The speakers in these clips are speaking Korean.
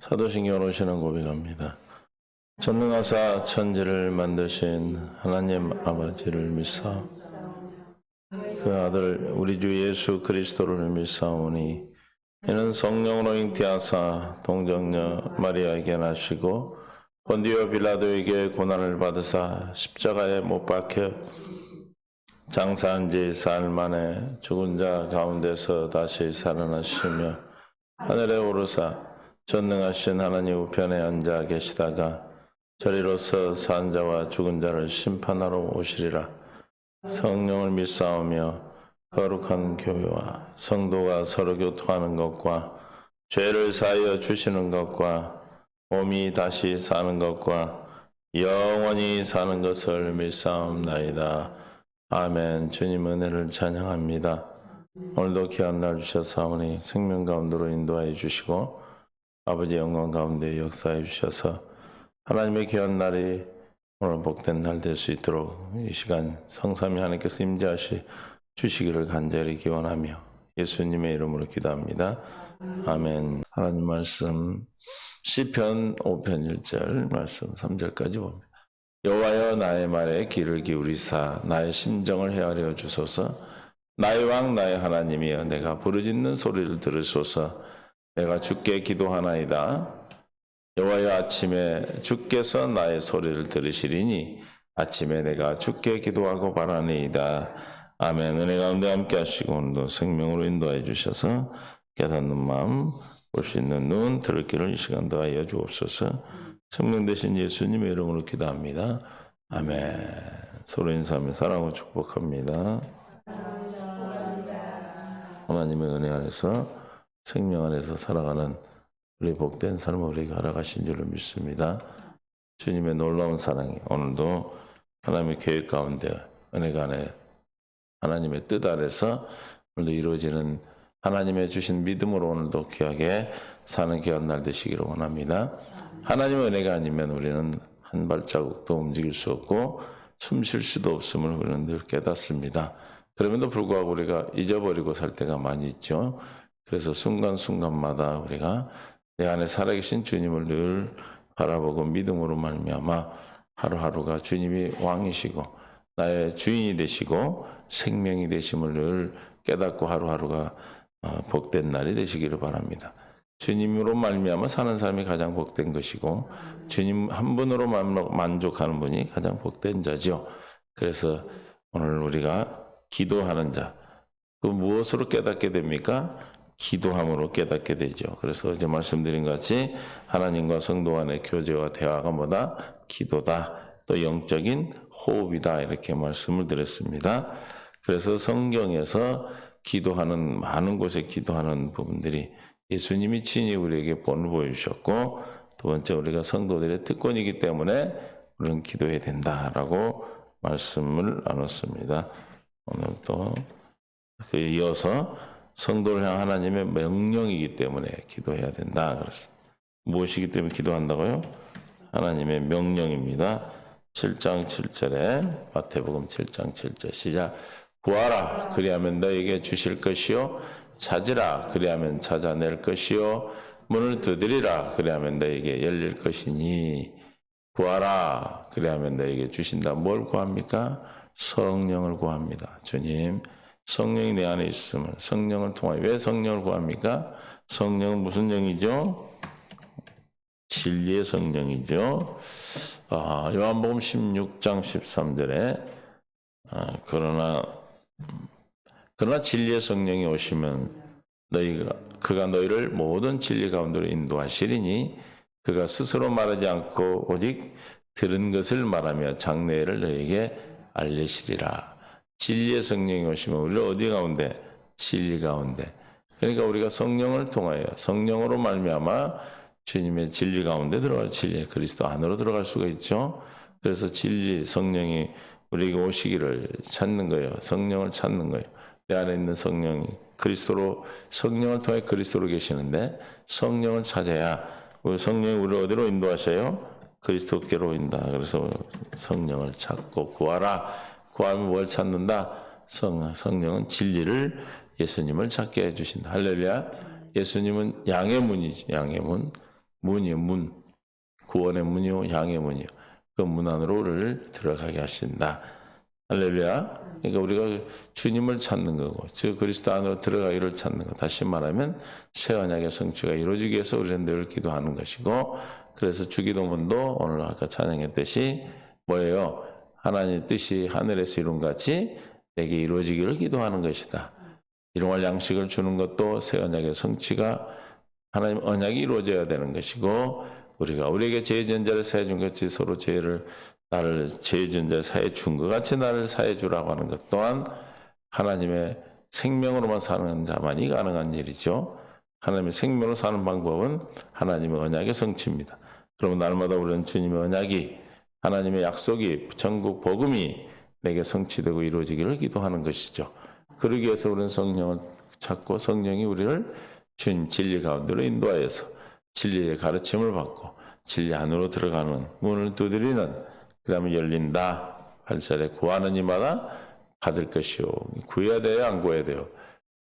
사도신경으로 오시는 고백합니다. 전능하사 천지를 만드신 하나님 아버지를 믿사 그 아들 우리 주 예수 그리스도를 믿사오니 이는 성령으로 잉태하사 동정녀 마리아에게 나시고 본디오 빌라도에게 고난을 받으사 십자가에 못 박혀 장사한 지 사흘 만에 죽은 자 가운데서 다시 살아나시며 하늘에 오르사 전능하신 하나님 우편에 앉아 계시다가 저리로서 산 자와 죽은 자를 심판하러 오시리라. 성령을 믿사오며 거룩한 교회와 성도가 서로 교통하는 것과 죄를 사하여 주시는 것과 몸이 다시 사는 것과 영원히 사는 것을 믿사옵나이다. 아멘. 주님 은혜를 찬양합니다. 오늘도 귀한 날 주셔사오니 생명 가운데로 인도하여 주시고 아버지 영광 가운데 역사해 주셔서 하나님의 귀한 날이 오늘 복된 날 될 수 있도록 이 시간 성삼위 하나님께서 임재하시 주시기를 간절히 기원하며 예수님의 이름으로 기도합니다. 아멘. 하나님 말씀 시편 5편 1절 말씀 3절까지 봅니다. 여호와여 나의 말에 귀를 기울이사 나의 심정을 헤아려 주소서. 나의 왕 나의 하나님이여 내가 부르짖는 소리를 들으소서. 내가 주께 기도하나이다. 여호와여 아침에 주께서 나의 소리를 들으시리니 아침에 내가 주께 기도하고 바라니이다. 아멘. 은혜 가운데 함께 하시고 오늘도 생명으로 인도해 주셔서 깨닫는 마음, 볼 수 있는 눈, 들을 길을 이 시간 더하여 주옵소서. 생명 되신 예수님의 이름으로 기도합니다. 아멘. 서로 인사하며 사랑하고 축복합니다. 하나님의 은혜 안에서 생명 안에서 살아가는 우리 복된 삶을 우리에게 허락하신 줄을 믿습니다. 주님의 놀라운 사랑이 오늘도 하나님의 계획 가운데 은혜가 안에 하나님의 뜻 아래서 오늘도 이루어지는 하나님의 주신 믿음으로 오늘도 귀하게 사는 귀한 날 되시기를 원합니다. 하나님의 은혜가 아니면 우리는 한 발자국도 움직일 수 없고 숨 쉴 수도 없음을 우리는 늘 깨닫습니다. 그럼에도 불구하고 우리가 잊어버리고 살 때가 많이 있죠. 그래서 순간순간마다 우리가 내 안에 살아계신 주님을 늘 바라보고 믿음으로 말미암아 하루하루가 주님이 왕이시고 나의 주인이 되시고 생명이 되심을 늘 깨닫고 하루하루가 복된 날이 되시기를 바랍니다. 주님으로 말미암아 사는 삶이 가장 복된 것이고 주님 한 분으로 만족하는 분이 가장 복된 자죠. 그래서 오늘 우리가 기도하는 자, 그 무엇으로 깨닫게 됩니까? 기도함으로 깨닫게 되죠. 그래서 이제 말씀드린 것 같이 하나님과 성도 간의 교제와 대화가 뭐다? 기도다. 또 영적인 호흡이다. 이렇게 말씀을 드렸습니다. 그래서 성경에서 기도하는 많은 곳에 기도하는 부분들이 예수님이 친히 우리에게 본을 보여주셨고 두 번째 우리가 성도들의 특권이기 때문에 우리는 기도해야 된다라고 말씀을 나눴습니다. 오늘 또 그에 이어서 성도를 향한 하나님의 명령이기 때문에 기도해야 된다. 그랬습니다. 무엇이기 때문에 기도한다고요? 하나님의 명령입니다. 7장 7절에 마태복음 7장 7절 시작. 구하라 그리하면 너에게 주실 것이요 찾으라 그리하면 찾아낼 것이요 문을 두드리라 그리하면 너에게 열릴 것이니. 구하라 그리하면 너에게 주신다. 뭘 구합니까? 성령을 구합니다. 주님 성령이 내 안에 있음을 성령을 통하여. 왜 성령을 구합니까? 성령은 무슨 영이죠? 진리의 성령이죠. 요한복음 16장 13절에 그러나 진리의 성령이 오시면 그가 너희를 모든 진리 가운데로 인도하시리니 그가 스스로 말하지 않고 오직 들은 것을 말하며 장래를 너희에게 알리시리라. 진리의 성령이 오시면 우리를 어디 가운데? 진리 가운데. 그러니까 우리가 성령을 통하여 성령으로 말미암아 주님의 진리 가운데 들어갈 진리의 그리스도 안으로 들어갈 수가 있죠. 그래서 진리 성령이 우리에게 오시기를 찾는 거예요. 성령을 찾는 거예요. 내 안에 있는 성령이 그리스도로 성령을 통해 그리스도로 계시는데 성령을 찾아야 성령이 우리를 어디로 인도하셔요? 그리스도께로 인다. 그래서 성령을 찾고 구하라. 구하면 뭘 찾는다? 성령은 진리를 예수님을 찾게 해주신다. 할렐루야. 예수님은 양의 문이지. 양의 문. 문이요, 문. 구원의 문이요, 양의 문이요. 그 문 안으로 우리를 들어가게 하신다. 할렐루야. 그러니까 우리가 주님을 찾는 거고, 즉 그리스도 안으로 들어가기를 찾는 거. 다시 말하면 새 언약의 성취가 이루어지기 위해서 우리는 늘 기도하는 것이고, 그래서 주기도문도 오늘 아까 찬양했듯이 뭐예요? 하나님의 뜻이 하늘에서 이룬 같이 내게 이루어지기를 기도하는 것이다. 일용할 양식을 주는 것도 새 언약의 성취가 하나님 언약이 이루어져야 되는 것이고, 우리가 우리에게 죄의 전제를 사해 준 것이 서로 나를 죄의 전제를 사해 준 것 같이 나를 사해 주라고 하는 것 또한 하나님의 생명으로만 사는 자만이 가능한 일이죠. 하나님의 생명으로 사는 방법은 하나님의 언약의 성취입니다. 그러면 날마다 우리는 주님의 언약이, 하나님의 약속이, 천국 복음이 내게 성취되고 이루어지기를 기도하는 것이죠. 그러기 위해서 우리는 성령을 찾고 성령이 우리를 준 진리 가운데로 인도하여서 진리의 가르침을 받고 진리 안으로 들어가는 문을 두드리는, 그러면 열린다. 8절에 구하는 이마다 받을 것이요. 구해야 돼요, 안 구해야 돼요?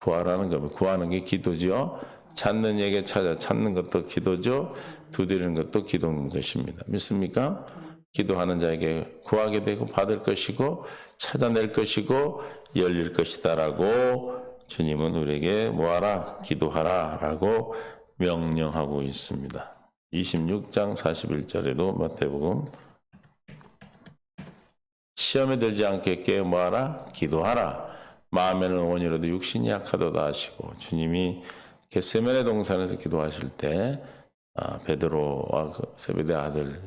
구하라는 겁니다. 구하는 게 기도죠. 찾는 이에게 찾는 것도 기도죠. 두드리는 것도 기도인 것입니다. 믿습니까? 기도하는 자에게 구하게 되고 받을 것이고 찾아낼 것이고 열릴 것이다라고 주님은 우리에게 뭐하라? 기도하라 라고 명령하고 있습니다. 26장 41절에도 마태복음 시험에 들지 않게 깨어 뭐하라? 기도하라. 마음에는 원이라도 육신이 약하도다 하시고, 주님이 겟세마네 동산에서 기도하실 때 베드로와 그 세베대 아들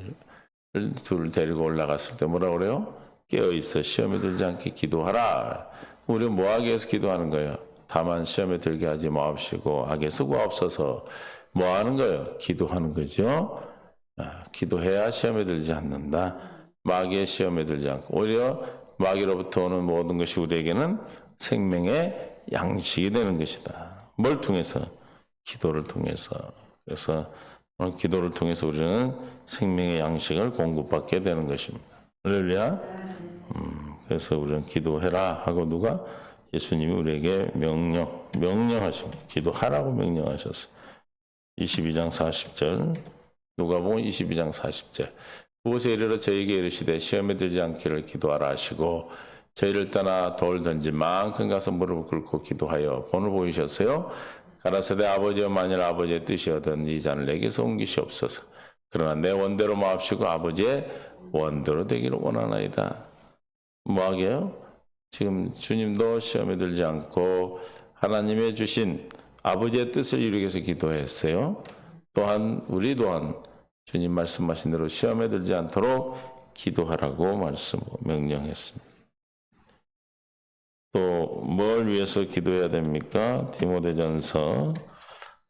둘을 데리고 올라갔을 때 뭐라 그래요? 깨어있어 시험에 들지 않게 기도하라. 우리는 뭐하기 위해서 기도하는 거예요? 다만 시험에 들게 하지 마옵시고 악에서 구하옵소서. 뭐하는 거예요? 기도하는 거죠. 기도해야 시험에 들지 않는다. 마귀의 시험에 들지 않고 오히려 마귀로부터 오는 모든 것이 우리에게는 생명의 양식이 되는 것이다. 뭘 통해서? 기도를 통해서. 그래서 기도를 통해서 우리는 생명의 양식을 공급받게 되는 것입니다. 할렐루야. 그래서 우리는 기도해라 하고 누가? 예수님이 우리에게 명령하십니다. 기도하라고 명령하셨어요. 22장 40절 누가복음 22장 40절 그곳에 이르러 저에게 이르시되 시험에 들지 않기를 기도하라 하시고 저희를 떠나 돌 던질 만큼 가서 무릎을 꿇고 기도하여 본을 보이셨어요. 가라사대 아버지여 만일 아버지의 뜻이거든 이 잔을 내게서 옮기시옵소서. 그러나 내 원대로 마옵시고 아버지의 원대로 되기를 원하나이다. 뭐하게요? 지금 주님도 시험에 들지 않고 하나님의 주신 아버지의 뜻을 이루기 위해서 기도했어요. 또한 우리 또한 주님 말씀하신 대로 시험에 들지 않도록 기도하라고 명령했습니다. 또 뭘 위해서 기도해야 됩니까? 디모데전서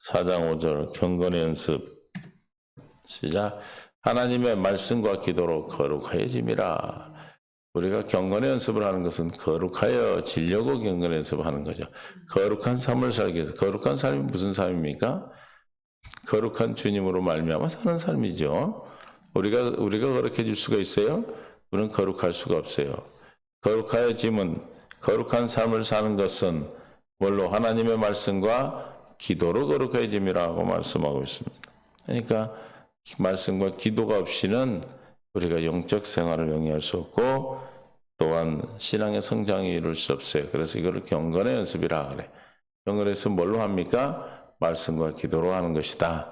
4장 5절 경건의 연습 시작. 하나님의 말씀과 기도로 거룩하여짐이라. 우리가 경건의 연습을 하는 것은 거룩하여지려고 경건의 연습을 하는 거죠. 거룩한 삶을 살기 위해서. 거룩한 삶이 무슨 삶입니까? 거룩한 주님으로 말미암아 사는 삶이죠. 우리가 거룩해질 수가 있어요? 우리는 거룩할 수가 없어요. 거룩하여짐은 거룩한 삶을 사는 것은 뭘로? 하나님의 말씀과 기도로 거룩해짐이라고 말씀하고 있습니다. 그러니까 말씀과 기도가 없이는 우리가 영적 생활을 영위할 수 없고 또한 신앙의 성장이 이룰 수 없어요. 그래서 이거를 경건의 연습이라 그래. 경건의 연습은 뭘로 합니까? 말씀과 기도로 하는 것이다.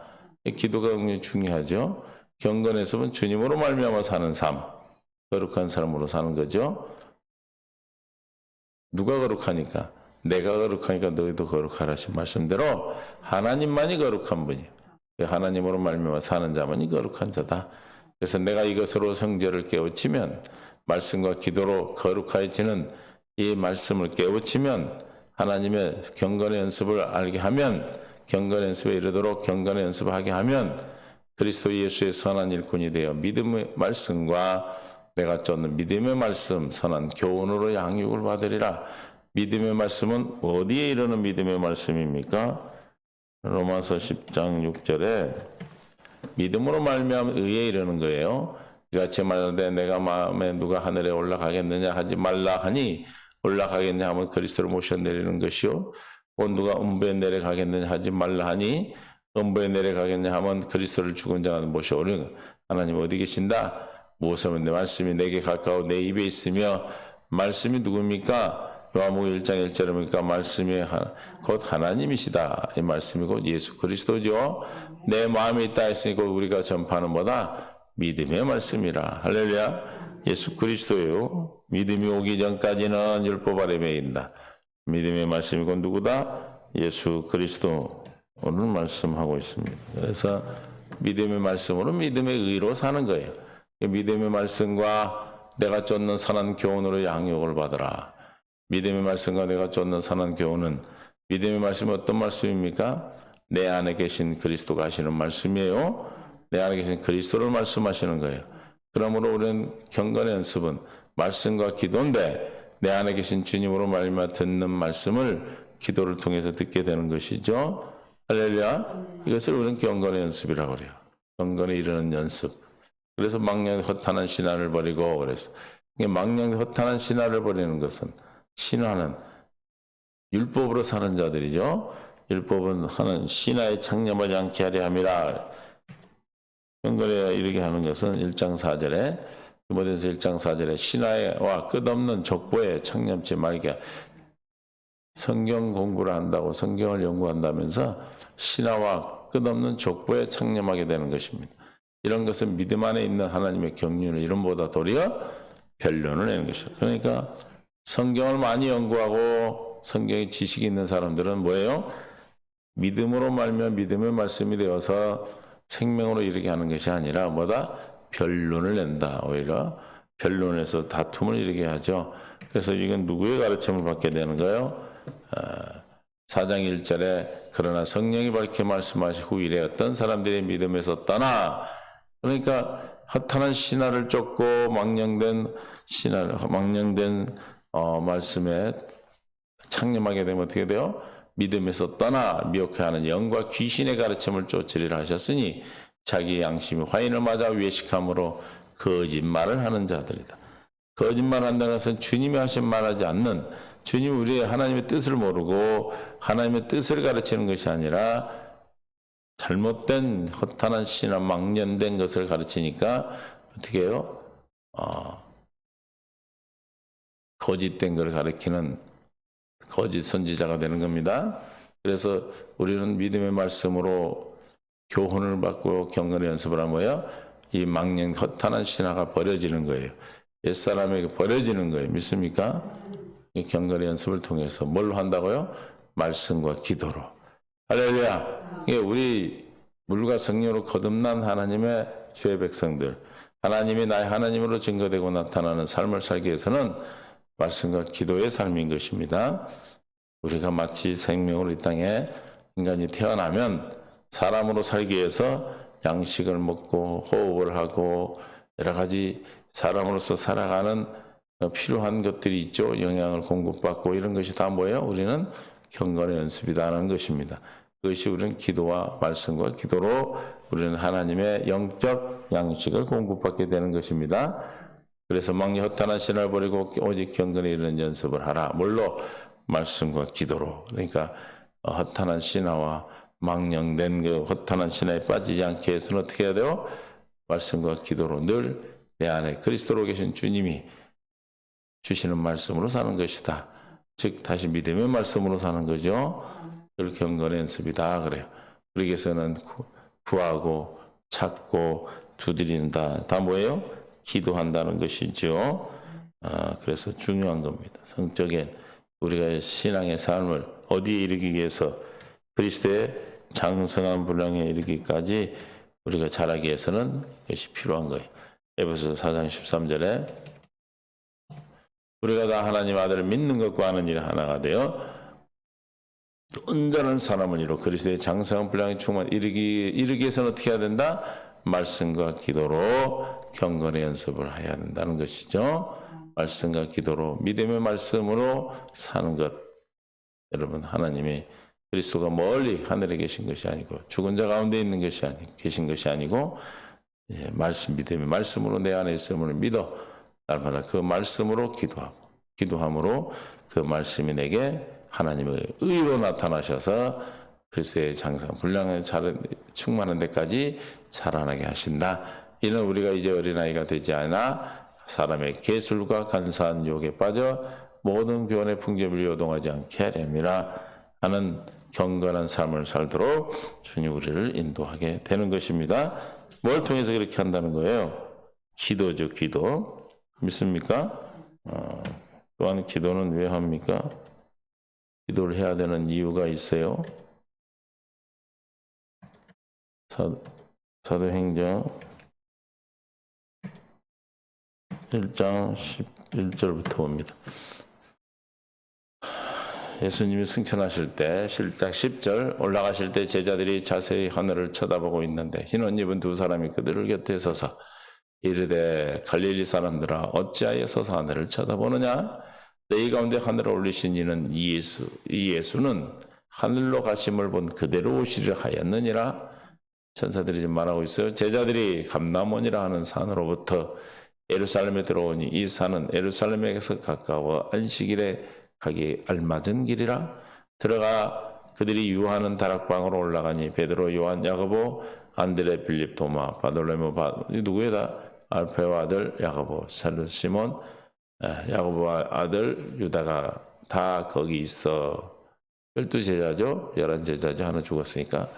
기도가 굉장히 중요하죠. 경건의 연습은 주님으로 말미암아 사는 삶, 거룩한 삶으로 사는 거죠. 누가 거룩하니까? 내가 거룩하니까 너희도 거룩하라신 말씀대로 하나님만이 거룩한 분이에요. 하나님으로 말미암아 사는 자만이 거룩한 자다. 그래서 내가 이것으로 성결을 깨우치면 말씀과 기도로 거룩해지는 이 말씀을 깨우치면 하나님의 경건의 연습을 알게 하면 경건의 연습에 이르도록 경건의 연습을 하게 하면 그리스도 예수의 선한 일꾼이 되어 믿음의 말씀과 내가 쫓는 믿음의 말씀 선한 교훈으로 양육을 받으리라. 믿음의 말씀은 어디에 이르는 믿음의 말씀입니까? 로마서 10장 6절에 믿음으로 말미암아 의에 이르는 거예요. 이같이 말하되 내가 마음에 누가 하늘에 올라가겠느냐 하지 말라 하니 올라가겠냐 하면 그리스도를 모셔 내리는 것이요 또 누가 음부에 내려가겠느냐 하지 말라 하니 음부에 내려가겠냐 하면 그리스도를 죽은 자가 모셔오는 하나님 어디 계신다? 모세는 내 말씀이 내게 가까워 내 입에 있으며 말씀이 누굽니까? 요한복음 1장 1절에 보니까 말씀이 곧 하나님이시다. 이 말씀이 곧 예수 그리스도죠. 내 마음에 있다 했으니 곧 우리가 전파하는 뭐다? 믿음의 말씀이라. 할렐루야. 예수 그리스도요. 믿음이 오기 전까지는 율법 아래 매인다. 믿음의 말씀이 곧 누구다? 예수 그리스도. 오늘 말씀하고 있습니다. 그래서 믿음의 말씀으로 믿음의 의로 사는 거예요. 믿음의 말씀과 내가 쫓는 선한 교훈으로 양육을 받으라. 믿음의 말씀과 내가 쫓는 선한 교훈은 믿음의 말씀이 어떤 말씀입니까? 내 안에 계신 그리스도가 하시는 말씀이에요. 내 안에 계신 그리스도를 말씀하시는 거예요. 그러므로 우리는 경건의 연습은 말씀과 기도인데 내 안에 계신 주님으로 말미암아 듣는 말씀을 기도를 통해서 듣게 되는 것이죠. 할렐루야. 이것을 우리는 경건의 연습이라고 그래요. 경건에 이르는 연습. 그래서 망령 허탄한 신화를 버리고 그래서 망령 허탄한 신화를 버리는 것은 신화는 율법으로 사는 자들이죠. 율법은 하는 신화에 창념하지 않게 하려 함이라. 경건에 이르게 하는 것은 1장 4절에 디모데서 1장 4절에 신화와 끝없는 족보에 창념치 말게 성경 공부를 한다고 성경을 연구한다면서 신화와 끝없는 족보에 창념하게 되는 것입니다. 이런 것은 믿음 안에 있는 하나님의 경륜을 이름보다 도리어 변론을 내는 것이죠. 그러니까 성경을 많이 연구하고 성경에 지식이 있는 사람들은 뭐예요? 믿음으로 말면 믿음의 말씀이 되어서 생명으로 이르게 하는 것이 아니라 뭐다? 변론을 낸다. 오히려 변론에서 다툼을 이르게 하죠. 그래서 이건 누구의 가르침을 받게 되는 거예요? 4장 1절에 그러나 성령이 밝게 말씀하시고 이래 어떤 사람들의 믿음에서 떠나 그러니까 허탄한 신화를 쫓고 망령된 신화를 망령된 말씀에 창념하게 되면 어떻게 돼요? 믿음에서 떠나 미혹해하는 영과 귀신의 가르침을 쫓으리라 하셨으니 자기 양심이 화인을 맞아 외식함으로 거짓말을 하는 자들이다. 거짓말한다는 것은 주님이 하신 말하지 않는 주님 우리의 하나님의 뜻을 모르고 하나님의 뜻을 가르치는 것이 아니라 잘못된 허탄한 신화 망령된 것을 가르치니까 어떻게 해요? 거짓된 것을 가르치는 거짓 선지자가 되는 겁니다. 그래서 우리는 믿음의 말씀으로 교훈을 받고 경건의 연습을 하면 이 망령 허탄한 신화가 버려지는 거예요. 옛사람에게 버려지는 거예요. 믿습니까? 이 경건의 연습을 통해서 뭘로 한다고요? 말씀과 기도로. 할렐루야. 우리 물과 성령으로 거듭난 하나님의 주의 백성들, 하나님이 나의 하나님으로 증거되고 나타나는 삶을 살기 위해서는 말씀과 기도의 삶인 것입니다. 우리가 마치 생명으로 이 땅에 인간이 태어나면 사람으로 살기 위해서 양식을 먹고 호흡을 하고 여러 가지 사람으로서 살아가는 필요한 것들이 있죠. 영양을 공급받고 이런 것이 다 뭐예요? 우리는 경건의 연습이라는 것입니다. 그것이 우리는 기도와 말씀과 기도로 우리는 하나님의 영적 양식을 공급받게 되는 것입니다. 그래서 망령 허탄한 신화를 버리고 오직 경건에 이르는 연습을 하라. 뭘로? 말씀과 기도로. 그러니까 허탄한 신화와 망령된 그 허탄한 신화에 빠지지 않게 해서는 어떻게 해야 돼요? 말씀과 기도로 늘 내 안에 그리스도로 계신 주님이 주시는 말씀으로 사는 것이다. 즉 다시 믿음의 말씀으로 사는 거죠. 늘 경건의 연습이다 그래요. 그러기 위해서는 구하고 찾고 두드린다. 다 뭐예요? 기도한다는 것이죠. 그래서 중요한 겁니다. 성적인 우리가 신앙의 삶을 어디에 이르기 위해서 그리스도의 장성한 분량에 이르기까지 우리가 자라기 위해서는 그것이 필요한 거예요. 에베소서 4장 13절에 우리가 다 하나님 아들을 믿는 것과 하는 일 하나가 되어 온전한 사람을 이루어 그리스도의 장성한 분량에 이르기 위해서는 어떻게 해야 된다? 말씀과 기도로 경건의 연습을 해야 된다는 것이죠. 말씀과 기도로 믿음의 말씀으로 사는 것. 여러분 하나님이 그리스도가 멀리 하늘에 계신 것이 아니고 죽은 자 가운데 있는 것이 계신 것이 아니고 말씀 믿음의 말씀으로 내 안에 있음을 믿어 날마다 그 말씀으로 기도하고 기도함으로 그 말씀이 내게 하나님의 의로 나타나셔서 그리스도의 장성, 분량에 충만한 데까지 자라나게 하신다. 이는 우리가 이제 어린아이가 되지 않아 사람의 계술과 간사한 유혹에 빠져 모든 교훈의 풍조를 요동하지 않게 하렵니다 하는 경건한 삶을 살도록 주님 우리를 인도하게 되는 것입니다. 뭘 통해서 그렇게 한다는 거예요? 기도죠, 기도. 믿습니까? 또한 기도는 왜 합니까? 기도를 해야 되는 이유가 있어요. 사도행전 1장 11절부터 봅니다. 예수님이 승천하실 때 1장 10절 올라가실 때 제자들이 자세히 하늘을 쳐다보고 있는데 흰 옷 입은 두 사람이 그들을 곁에 서서 이르되 갈릴리 사람들아 어찌하여 서서 하늘을 쳐다보느냐 너희 가운데 하늘을 올리신 이는 이 예수는 하늘로 가심을 본 그대로 오시리라 하였느니라. 천사들이 지금 말하고 있어요. 제자들이 감람원이라 하는 산으로부터 예루살렘에 들어오니 이 산은 예루살렘에서 가까워 안식일에 가기 알맞은 길이라. 들어가 그들이 유하는 다락방으로 올라가니 베드로, 요한, 야고보, 안드레, 빌립, 도마, 바돌레모, 누구에다 알페와 아들 야고보, 살루 시몬, 야고보와 아들 유다가 다 거기 있어. 12제자죠. 11제자죠. 하나 죽었으니까.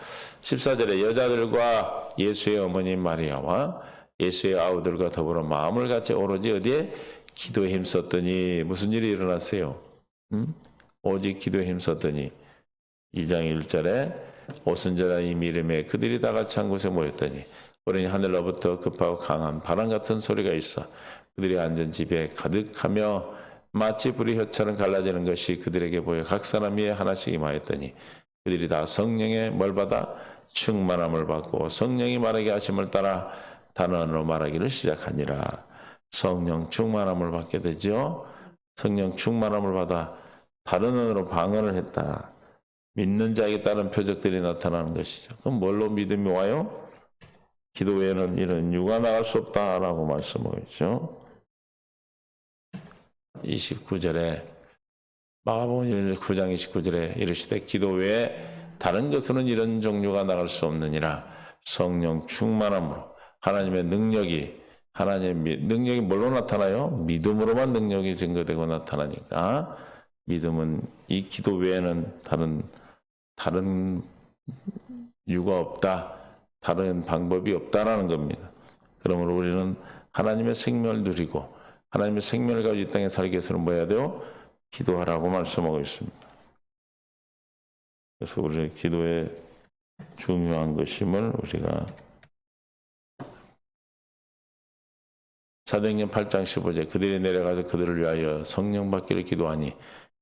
14절에 여자들과 예수의 어머니 마리아와 예수의 아우들과 더불어 마음을 같이 오로지 어디에? 기도에 힘썼더니 무슨 일이 일어났어요? 오직 기도에 힘썼더니 2장 1절에 오순절한 이 미름에 그들이 다 같이 한 곳에 모였더니 우리는 하늘로부터 급하고 강한 바람 같은 소리가 있어 그들이 앉은 집에 가득하며 마치 불이 혀처럼 갈라지는 것이 그들에게 보여 각 사람 위에 하나씩 임하였더니 그들이 다 성령의 뭘 받아 충만함을 받고 성령이 말하게 하심을 따라 단언으로 말하기를 시작하니라. 성령 충만함을 받게 되죠. 성령 충만함을 받아 다른 언어로 방언을 했다. 믿는 자에게 따른 표적들이 나타나는 것이죠. 그럼 뭘로 믿음이 와요? 기도 외에는 이런 이유가 나갈 수 없다라고 말씀하고 있죠. 29절에 마가복음 9장 29절에 이르시되 기도 외에 다른 것으로는 이런 종류가 나갈 수 없느니라. 성령 충만함으로 하나님의 능력이 뭘로 나타나요? 믿음으로만 능력이 증거되고 나타나니까 믿음은 이 기도 외에는 다른 이유가 없다. 다른 방법이 없다라는 겁니다. 그러므로 우리는 하나님의 생명을 누리고 하나님의 생명을 가지고 이 땅에 살기 위해서는 뭐 해야 돼요? 기도하라고 말씀하고 있습니다. 그래서 우리 기도의 중요한 것임을 우리가 사도행전 8장 15절 그들이 내려가서 그들을 위하여 성령 받기를 기도하니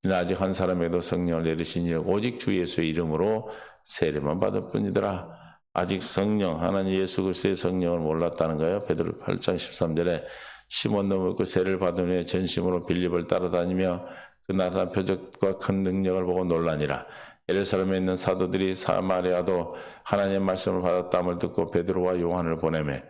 이는 아직 한 사람에도 성령을 내리시니 오직 주 예수의 이름으로 세례만 받을 뿐이더라. 아직 성령 하나님 예수 그리스도의 성령을 몰랐다는 거예요. 베드로 8장 13절에 시몬 넘었고 세례를 받은 후에 전심으로 빌립을 따라다니며 그 나타난 표적과 큰 능력을 보고 놀라니라. 예루살렘에 있는 사도들이 사마리아도 하나님의 말씀을 받았다함을 듣고 베드로와 요한을 보내매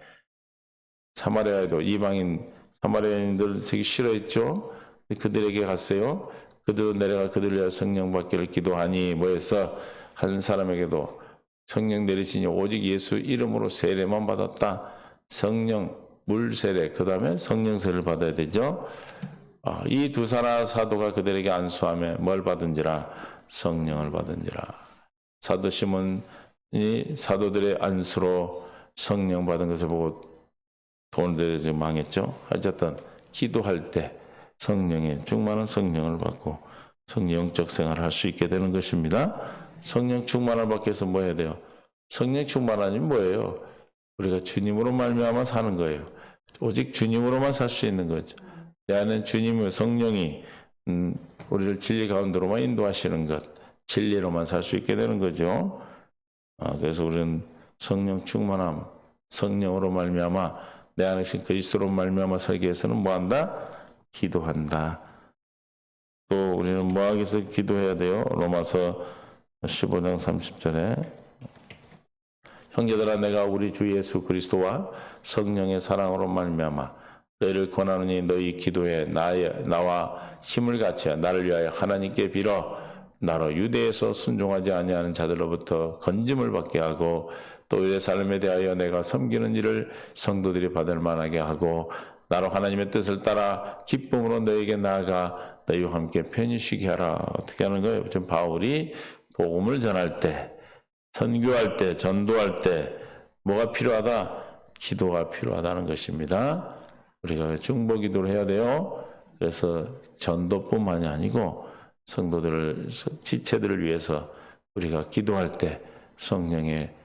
사마리아에도 이방인 사마리아인들 되게 싫어했죠. 그들에게 갔어요. 그들 내려가 그들을 위하여 성령 받기를 기도하니 뭐해서 한 사람에게도 성령 내리시니 오직 예수 이름으로 세례만 받았다. 성령 물 세례 그 다음에 성령 세례를 받아야 되죠. 이 두 사도가 그들에게 안수하며 뭘 받은지라 성령을 받은지라. 사도 시몬이 사도들의 안수로 성령 받은 것을 보고 돈을 들여서 망했죠. 어쨌든 기도할 때 성령의 충만한 성령을 받고 성령적 생활을 할 수 있게 되는 것입니다. 성령 충만을 받기 위해서 뭐 해야 돼요? 성령 충만하니 뭐예요? 우리가 주님으로 말미암아 사는 거예요. 오직 주님으로만 살 수 있는 거죠. 내 안에 주님의 성령이 우리를 진리 가운데로만 인도하시는 것, 진리로만 살 수 있게 되는 거죠. 그래서 우리는 성령 충만함, 성령으로 말미암아 내 안에 신 그리스도로 말미암아 살기 위해서는 뭐한다? 기도한다. 또 우리는 뭐하기 위해서 기도해야 돼요? 로마서 15장 30절에 형제들아 내가 우리 주 예수 그리스도와 성령의 사랑으로 말미암아 너희를 권하노니 너희 기도에 나와 힘을 같이 나를 위하여 하나님께 빌어 나로 유대에서 순종하지 아니하는 자들로부터 건짐을 받게 하고 또 의 삶에 대하여 내가 섬기는 일을 성도들이 받을 만하게 하고 나로 하나님의 뜻을 따라 기쁨으로 너에게 나아가 너희와 함께 편히 쉬게 하라. 어떻게 하는 거예요? 지금 바울이 복음을 전할 때, 선교할 때, 전도할 때 뭐가 필요하다? 기도가 필요하다는 것입니다. 우리가 중보 기도를 해야 돼요. 그래서 전도뿐만이 아니고 성도들을, 지체들을 위해서 우리가 기도할 때 성령의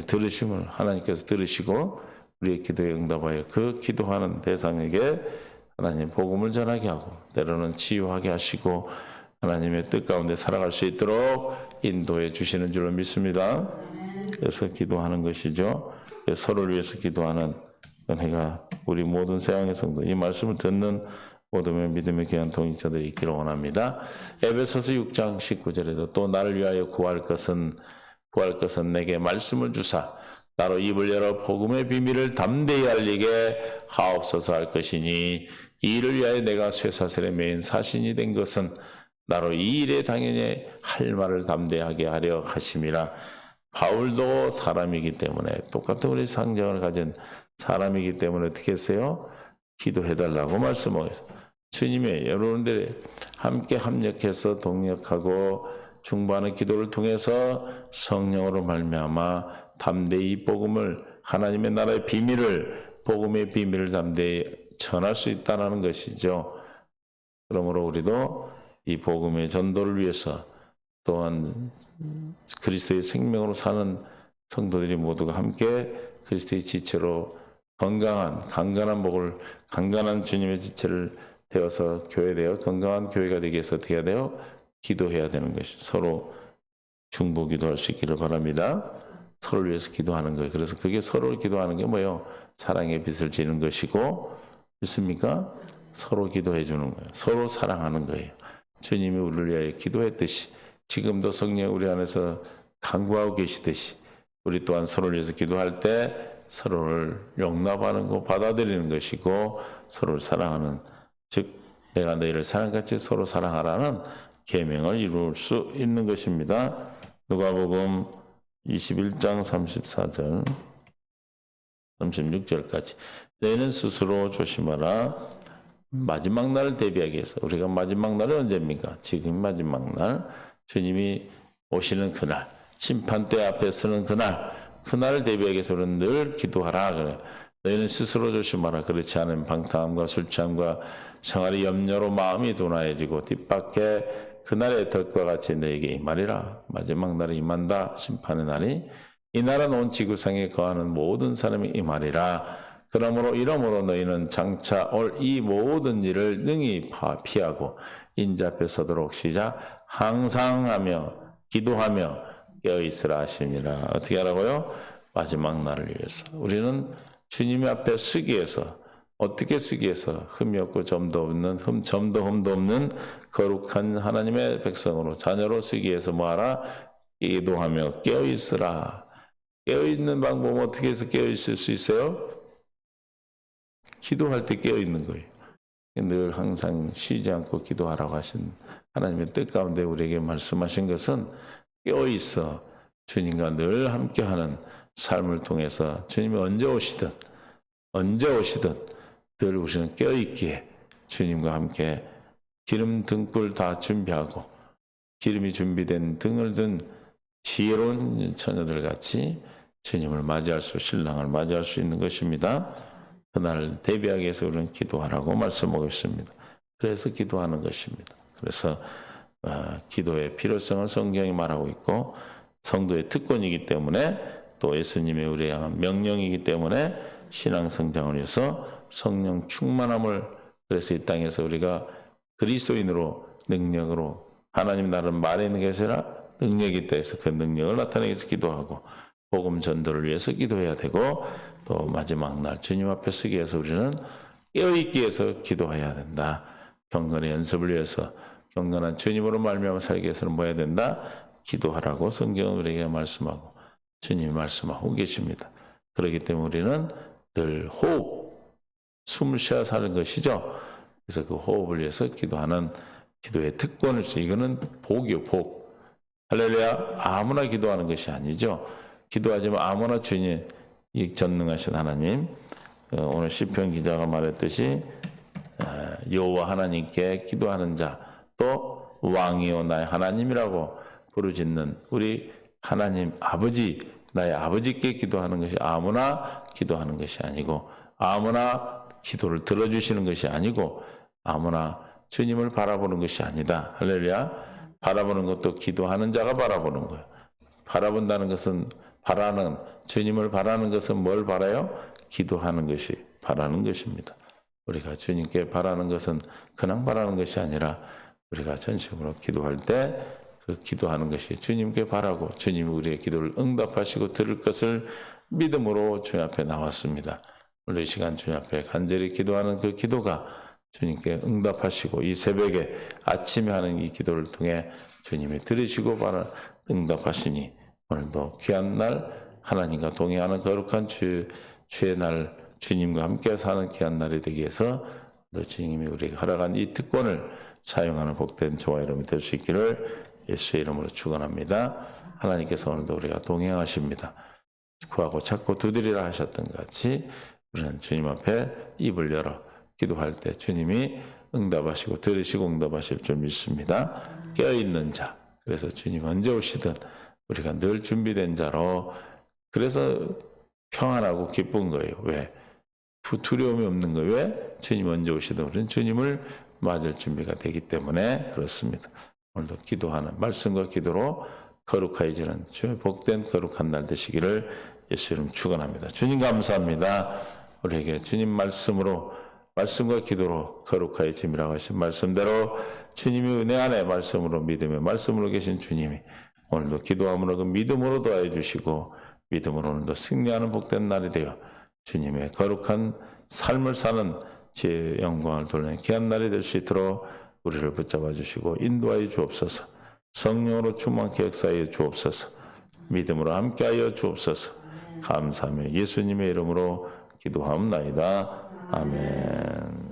들으심을 하나님께서 들으시고 우리의 기도에 응답하여 그 기도하는 대상에게 하나님 복음을 전하게 하고 때로는 치유하게 하시고 하나님의 뜻 가운데 살아갈 수 있도록 인도해 주시는 줄로 믿습니다. 그래서 기도하는 것이죠. 서로를 위해서 기도하는 은혜가 우리 모든 세상의 성도, 이 말씀을 듣는 모든 믿음의 귀한 동역자들이 있기를 원합니다. 에베소서 6장 19절에도 또 나를 위하여 구할 것은 내게 말씀을 주사 나로 입을 열어 복음의 비밀을 담대히 알리게 하옵소서 할 것이니 이 일을 위하여 내가 쇠사슬에 매인 사신이 된 것은 나로 이 일에 당연히 할 말을 담대하게 하려 하심이라. 바울도 사람이기 때문에 똑같은 우리 상정을 가진 사람이기 때문에 어떻게 했어요? 기도해달라고 말씀하셨어요. 주님의 여러분들이 함께 합력해서 동역하고 중보하는 기도를 통해서 성령으로 말미암아 담대히 복음을, 하나님의 나라의 비밀을, 복음의 비밀을 담대히 전할 수 있다는 것이죠. 그러므로 우리도 이 복음의 전도를 위해서 또한 그리스도의 생명으로 사는 성도들이 모두가 함께 그리스도의 지체로 강건한 복을, 강건한 주님의 지체를 되어서 교회되어 건강한 교회가 되기 위해서 어떻게 해야 돼요? 기도해야 되는 것이, 서로 중보 기도할 수 있기를 바랍니다. 서로를 위해서 기도하는 거예요. 그래서 그게 서로를 기도하는 게 뭐예요? 사랑의 빛을 지는 것이고, 믿습니까? 서로 기도해 주는 거예요. 서로 사랑하는 거예요. 주님이 우리를 위하여 기도했듯이 지금도 성령 우리 안에서 간구하고 계시듯이 우리 또한 서로를 위해서 기도할 때 서로를 용납하는 거, 받아들이는 것이고 서로를 사랑하는, 즉 내가 너희를 사랑같이 서로 사랑하라는 계명을 이룰 수 있는 것입니다. 누가복음 21장 34절 36절까지 너희는 스스로 조심하라. 마지막 날을 대비하기 위해서, 우리가 마지막 날이 언제입니까? 지금 마지막 날, 주님이 오시는 그날, 심판대 앞에 서는 그날을 대비하기 위해서 우리는 늘 기도하라. 그래요. 너희는 스스로 조심하라. 그렇지 않으면 방탕함과 술취함과 생활의 염려로 마음이 둔화해지고 뒷밖에 그날의 덫과 같이 너에게 임하리라. 마지막 날이 임한다. 심판의 날이. 이 날은 온 지구상에 거하는 모든 사람이 임하리라. 이러므로 너희는 장차 올 이 모든 일을 능히 피하고 인자 앞에 서도록 시작. 항상 하며 기도하며 깨어있으라 하시니라. 어떻게 하라고요? 마지막 날을 위해서. 우리는 주님 앞에 쓰기 위해서, 어떻게 쓰기 위해서 흠이 없고 점도 없는 거룩한 하나님의 백성으로, 자녀로 쓰기 위해서 뭐하라? 기도하며 깨어있으라. 깨어있는 방법은 어떻게 해서 깨어있을 수 있어요? 기도할 때 깨어있는 거예요. 늘 항상 쉬지 않고 기도하라고 하신 하나님의 뜻 가운데 우리에게 말씀하신 것은 깨어있어 주님과 늘 함께하는 삶을 통해서 주님이 언제 오시든 늘 우리는 깨어있기에 주님과 함께 기름 등불 다 준비하고 기름이 준비된 등을 든 지혜로운 처녀들 같이 주님을 신랑을 맞이할 수 있는 것입니다. 그날을 대비하기 위해서 우리는 기도하라고 말씀하고 있습니다. 그래서 기도하는 것입니다. 그래서 기도의 필요성을 성경이 말하고 있고 성도의 특권이기 때문에 또 예수님의 우리에 향한 명령이기 때문에 신앙 성장을 위해서 성령 충만함을, 그래서 이 땅에서 우리가 그리스도인으로 능력으로 하나님 나라는 말에 있는 것이 아니라 능력이 있다 해서 그 능력을 나타내기 위해서 기도하고 복음 전도를 위해서 기도해야 되고 또 마지막 날 주님 앞에 서기 위해서 우리는 깨어있기 위해서 기도해야 된다. 경건의 연습을 위해서, 경건한 주님으로 말미암아 살기 위해서는 뭐 해야 된다? 기도하라고 성경은 우리에게 말씀하고 주님이 말씀하고 계십니다. 그렇기 때문에 우리는 늘 호흡, 숨을 쉬어 사는 것이죠. 그래서 그 호흡을 위해서 기도하는 기도의 특권을 주. 이거는 복이요, 복. 할렐루야. 아무나 기도하는 것이 아니죠. 기도하지만 아무나 주님, 이 전능하신 하나님, 오늘 시편 기자가 말했듯이 여호와 하나님께 기도하는 자, 또 왕이요 나의 하나님이라고 부르짖는 우리 하나님 아버지, 나의 아버지께 기도하는 것이 아무나 기도하는 것이 아니고, 아무나 기도를 들어주시는 것이 아니고, 아무나 주님을 바라보는 것이 아니다. 할렐루야. 바라보는 것도 기도하는 자가 바라보는 거예요. 바라본다는 것은 주님을 바라는 것은 뭘 바라요? 기도하는 것이 바라는 것입니다. 우리가 주님께 바라는 것은 그냥 바라는 것이 아니라 우리가 전심으로 기도할 때 그 기도하는 것이 주님께 바라고 주님이 우리의 기도를 응답하시고 들을 것을 믿음으로 주님 앞에 나왔습니다. 오늘 이 시간 주님 앞에 간절히 기도하는 그 기도가 주님께 응답하시고 이 새벽에 아침에 하는 이 기도를 통해 주님이 들으시고 응답하시니 오늘도 귀한 날 하나님과 동행하는 거룩한 주의 날 주님과 함께 사는 귀한 날이 되기 위해서 주님이 우리에게 허락한 이 특권을 사용하는 복된 저와 여러분이 될 수 있기를 예수의 이름으로 축원합니다. 하나님께서 오늘도 우리가 동행하십니다. 구하고 찾고 두드리라 하셨던 것 같이 우리는 주님 앞에 입을 열어 기도할 때 주님이 응답하시고 들으시고 응답하실 줄 믿습니다. 깨어있는 자, 그래서 주님 언제 오시든 우리가 늘 준비된 자로, 그래서 평안하고 기쁜 거예요. 왜? 두려움이 없는 거예요. 왜? 주님 언제 오시든 우리는 주님을 맞을 준비가 되기 때문에 그렇습니다. 오늘도 기도하는 말씀과 기도로 거룩해지는 주의 복된 거룩한 날 되시기를 예수 이름 축원합니다. 주님 감사합니다. 우리에게 주님 말씀과 기도로 거룩해짐이라고 하신 말씀대로 주님이 은혜 안에 말씀으로 믿음의 말씀으로 계신 주님이 오늘도 기도함으로 그 믿음으로 도와해 주시고 믿음으로 오늘도 승리하는 복된 날이 되어 주님의 거룩한 삶을 사는 제 영광을 돌리는 귀한 날이 될 수 있도록 우리를 붙잡아 주시고 인도하여 주옵소서. 성령으로 충만케 역사하여 주옵소서. 믿음으로 함께하여 주옵소서. 감사하며 예수님의 이름으로 기도하옵나이다. 아멘.